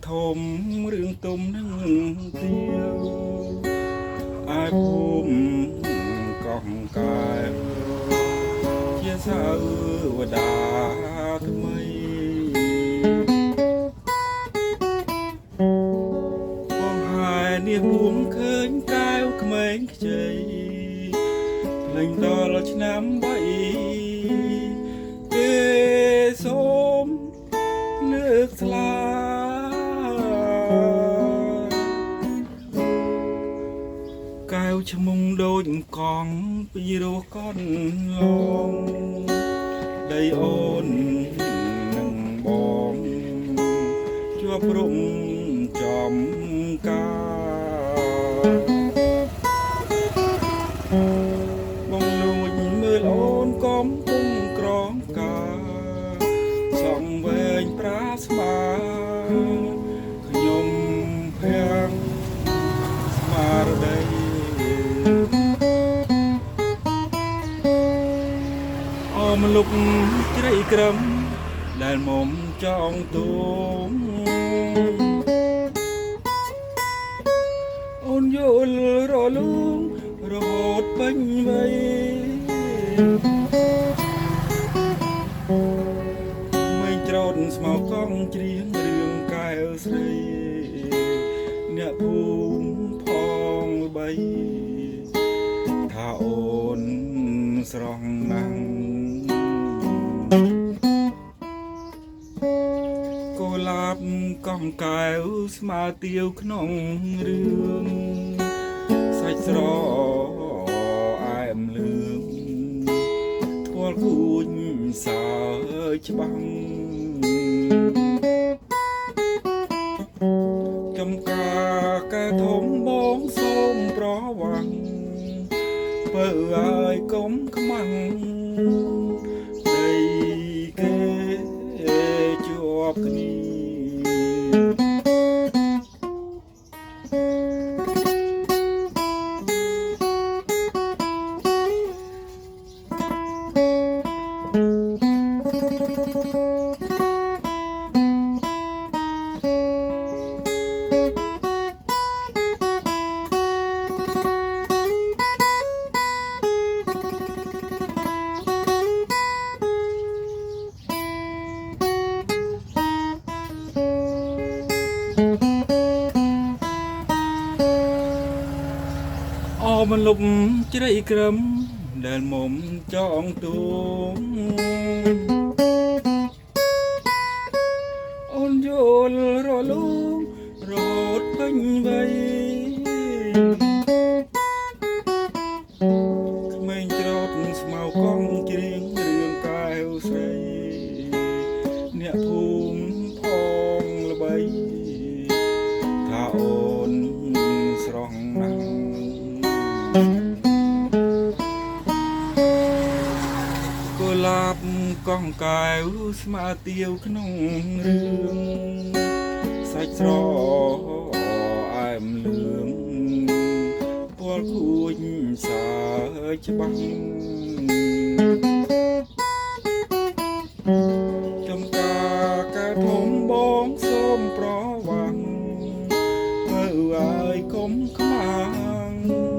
ធំរឿងទុំនឹងទៀវអាយភូមិកោះកែវជាសាវតាថ្មីបងហើយនេះរួមឃើញកែវក្មេងខ្ចីលេងដល់ឆ្នាំ3គេសូមលើកស្លាកែវឈ្មុំដូចកងពីរោះកនឡងដីអូននឹងបងជាប់រំចំការបងលួចមើលអូនកំពុងក្រងការសងវែងប្រាស្មាខ្ញុំភាំងស្មារតីអមលុកជ្រៃក្រឹមដែលមុំចងទូមអូនយល់រលូងរហូតពេញវ័យមិនច្រោតស្មៅកង់ច្រៀងរឿងកែវស្រីអ្នកភូមិផងបីថាអូនស្រស់ណាស់កូលាបកងកែវស្មើទាវក្នុងរឿងសាច់ស្រអែមលឿងធ្វល់គួញសើច្បាំងចំការកែធំបងសូមប្រវាំងបើឲ្យកុំខ្មាំងដីគេជាប់គ្នាអមលុបជ្រៃក្រឹមដែលមុំចងទូមអូនយល់រលូងរហូតពេញវ័យក្មេងច្រោតស្មៅកង់ច្រៀងរឿងកែវស្រីអ្នកភូមិផងល្បីថាអូនស្រស់ណាស់កូលាបកងកែវស្មើទាវក្នុងរឿងសាច់ស្រអែមលឿងពណ៌គួចសើច្បាស់ចំការកែធំបងសូមប្រវាំងបើឲ្យកុំខ្មាំង